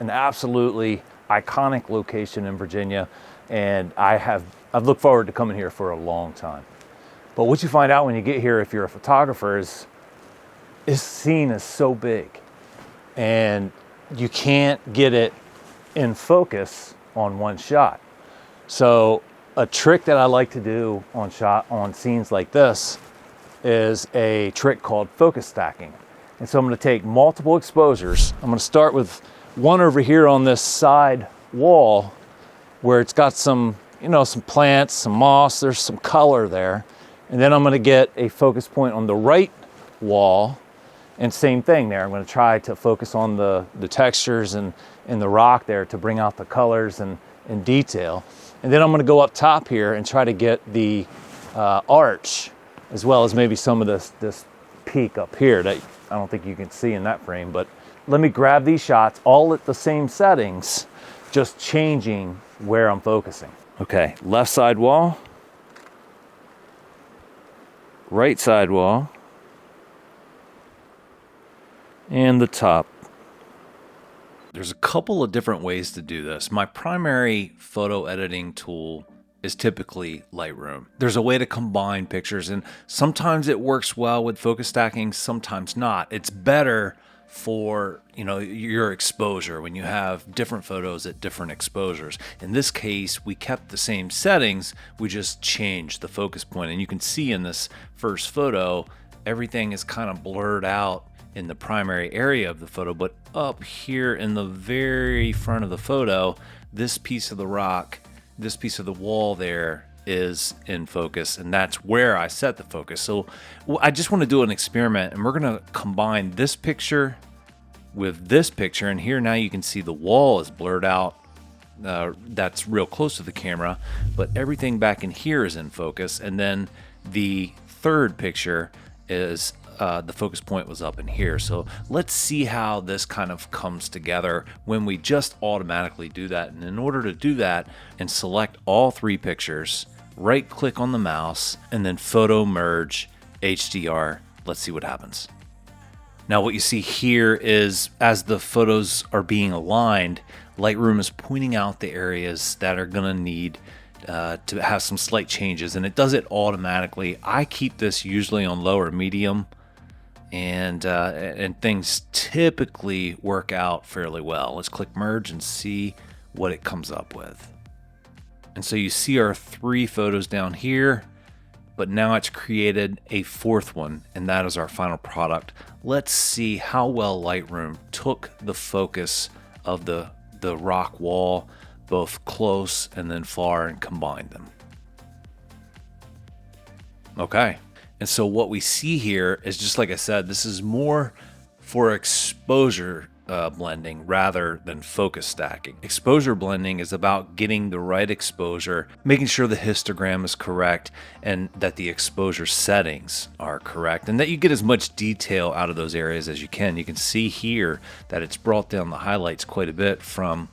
an absolutely iconic location in Virginia, and I've looked forward to coming here for a long time. But what you find out when you get here, if you're a photographer, is this scene is so big, and you can't get it in focus on one shot. So a trick that I like to do on scenes like this is a trick called focus stacking. And so I'm going to take multiple exposures. I'm going to start with one over here on this side wall where it's got some plants, some moss, there's some color there. And then I'm going to get a focus point on the right wall, and same thing there. I'm going to try to focus on the textures and the rock there to bring out the colors and detail. And then I'm going to go up top here and try to get the arch, as well as maybe some of this peak up here that I don't think you can see in that frame. But let me grab these shots all at the same settings, just changing where I'm focusing. Okay, left side wall, right side wall, and the top. There's a couple of different ways to do this. My primary photo editing tool is typically Lightroom. There's a way to combine pictures, and sometimes it works well with focus stacking, sometimes not. It's better for your exposure when you have different photos at different exposures. In this case, we kept the same settings, we just changed the focus point. And you can see in this first photo, everything is kind of blurred out in the primary area of the photo, but up here in the very front of the photo, this piece of the rock, this piece of the wall there is in focus, and that's where I set the focus. So I just want to do an experiment, and we're going to combine this picture with this picture, and here now you can see the wall is blurred out. That's real close to the camera, but everything back in here is in focus. And then the third picture is the focus point was up in here. So let's see how this kind of comes together when we just automatically do that. And in order to do that and select all three pictures, right click on the mouse and then photo merge HDR. Let's see what happens. Now what you see here is as the photos are being aligned, Lightroom is pointing out the areas that are going to need to have some slight changes, and it does it automatically. I keep this usually on low or medium, and things typically work out fairly well. Let's click merge and see what it comes up with. And so you see our three photos down here, but now it's created a fourth one, and that is our final product. Let's see how well Lightroom took the focus of the rock wall, both close and then far, and combined them. Okay. And so what we see here is, just like I said, this is more for exposure blending rather than focus stacking. Exposure blending is about getting the right exposure, making sure the histogram is correct, and that the exposure settings are correct, and that you get as much detail out of those areas as you can. You can see here that it's brought down the highlights quite a bit from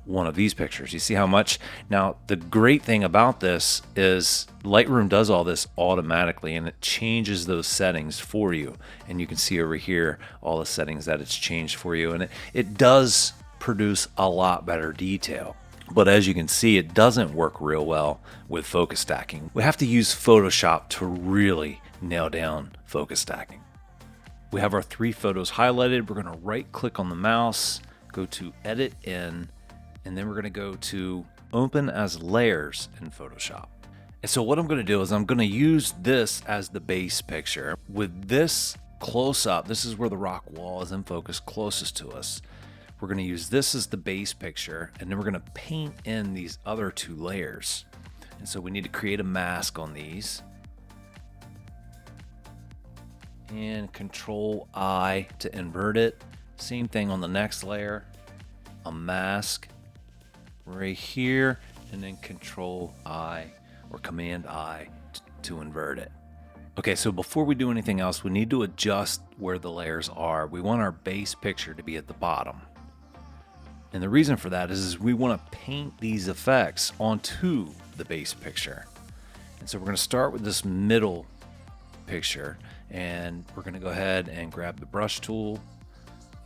one of these pictures. You see how much? Now, the great thing about this is Lightroom does all this automatically, and it changes those settings for you. And you can see over here all the settings that it's changed for you, and it does produce a lot better detail. But as you can see, it doesn't work real well with focus stacking. We have to use Photoshop to really nail down focus stacking. We have our three photos highlighted. We're going to right click on the mouse, go to edit in, and then we're going to go to open as layers in Photoshop. And so what I'm going to do is I'm going to use this as the base picture. With this close up, this is where the rock wall is in focus closest to us. We're going to use this as the base picture, and then we're going to paint in these other two layers. And so we need to create a mask on these. And Control I to invert it. Same thing on the next layer. A mask right here, and then Control I or Command I to invert it. Okay, so before we do anything else, we need to adjust where the layers are. We want our base picture to be at the bottom. And the reason for that is we want to paint these effects onto the base picture. And so we're going to start with this middle picture, and we're going to go ahead and grab the brush tool,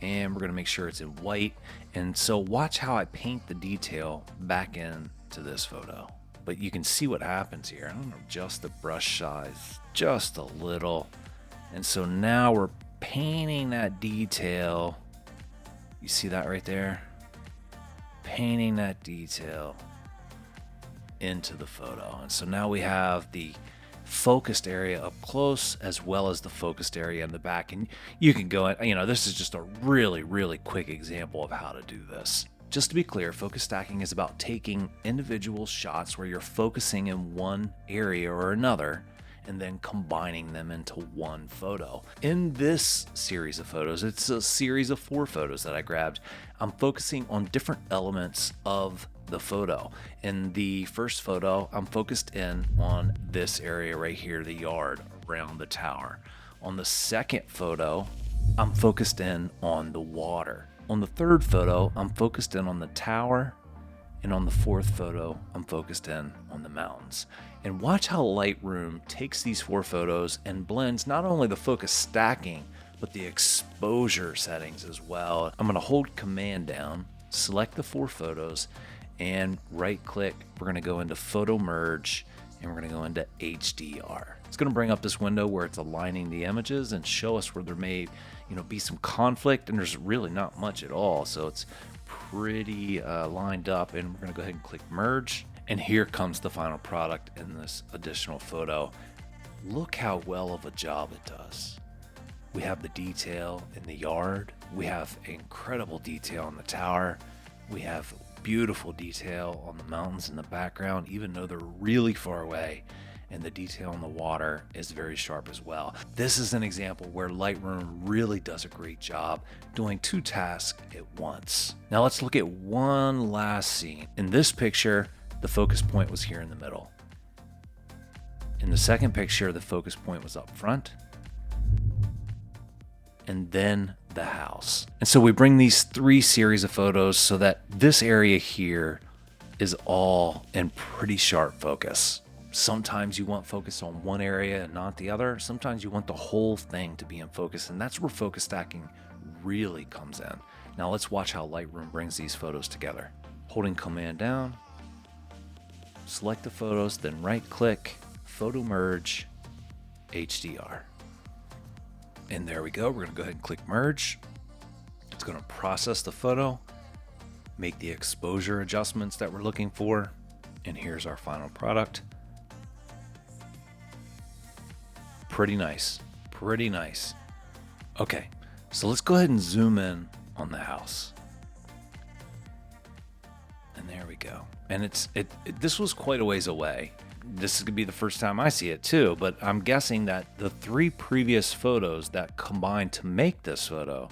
and we're going to make sure it's in white. And so watch how I paint the detail back into this photo. But you can see what happens here. I'm going to adjust the brush size just a little. And so now we're painting that detail. You see that right there? Painting that detail into the photo. And so now we have the focused area up close as well as the focused area in the back. And you can go, this is just a really, really quick example of how to do this. Just to be clear, focus stacking is about taking individual shots where you're focusing in one area or another and then combining them into one photo. In this series of photos, it's a series of 4 photos that I grabbed. I'm focusing on different elements of the photo. In the first photo, I'm focused in on this area right here, the yard around the tower. On the second photo, I'm focused in on the water. On the third photo, I'm focused in on the tower. And on the fourth photo, I'm focused in on the mountains. And watch how Lightroom takes these 4 photos and blends not only the focus stacking, but the exposure settings as well. I'm gonna hold Command down, select the 4 photos, and right click. We're gonna go into Photo Merge, and we're gonna go into HDR. It's gonna bring up this window where it's aligning the images and show us where there may be some conflict, and there's really not much at all. So it's pretty lined up, and we're gonna go ahead and click Merge. And here comes the final product in this additional photo. Look how well of a job it does. We have the detail in the yard. We have incredible detail on the tower. We have beautiful detail on the mountains in the background, even though they're really far away. And the detail on the water is very sharp as well. This is an example where Lightroom really does a great job doing 2 tasks at once. Now let's look at one last scene. In this picture, the focus point was here in the middle. In the second picture, the focus point was up front, and then the house. And so we bring these 3 series of photos so that this area here is all in pretty sharp focus. Sometimes you want focus on one area and not the other. Sometimes you want the whole thing to be in focus, and that's where focus stacking really comes in. Now let's watch how Lightroom brings these photos together. Holding Command down, select the photos, then right click, Photo Merge, HDR. And there we go. We're gonna go ahead and click Merge. It's gonna process the photo, make the exposure adjustments that we're looking for, and here's our final product. Pretty nice, pretty nice. Okay, so let's go ahead and zoom in on the house. And there we go. And this was quite a ways away. This is gonna be the first time I see it too, but I'm guessing that the 3 previous photos that combined to make this photo,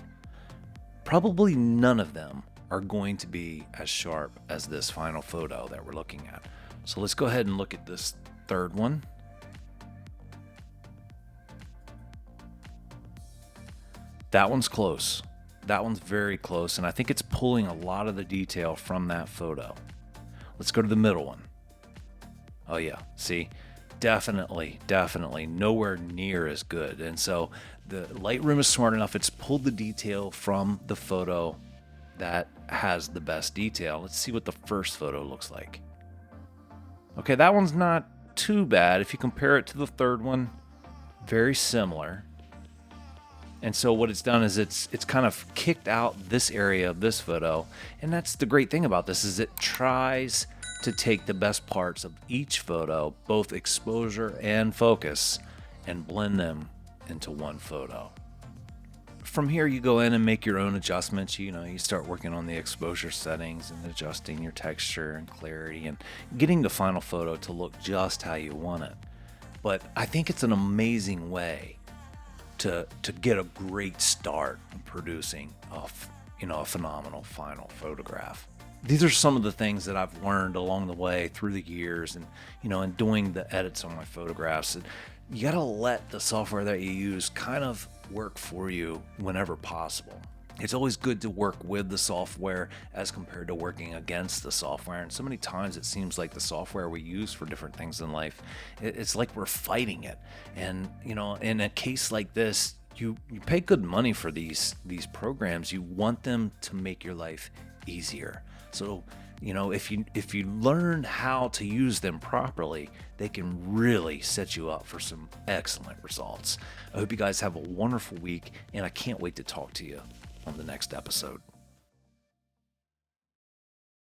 probably none of them are going to be as sharp as this final photo that we're looking at. So let's go ahead and look at this third one. That one's close. That one's very close, and I think it's pulling a lot of the detail from that photo. Let's go to the middle one. Oh yeah, see, definitely nowhere near as good. And so the Lightroom is smart enough, it's pulled the detail from the photo that has the best detail. Let's see what the first photo looks like. Okay, that one's not too bad. If you compare it to the third one, very similar. And so what it's done is it's kind of kicked out this area of this photo. And that's the great thing about this, is it tries to take the best parts of each photo, both exposure and focus, and blend them into one photo. From here, you go in and make your own adjustments. You start working on the exposure settings and adjusting your texture and clarity and getting the final photo to look just how you want it. But I think it's an amazing way to get a great start in producing a phenomenal final photograph. These are some of the things that I've learned along the way through the years, and in doing the edits on my photographs. You gotta let the software that you use kind of work for you whenever possible. It's always good to work with the software as compared to working against the software. And so many times it seems like the software we use for different things in life, it's like we're fighting it. And in a case like this, you pay good money for these programs. You want them to make your life easier. So, if you learn how to use them properly, they can really set you up for some excellent results. I hope you guys have a wonderful week, and I can't wait to talk to you on the next episode.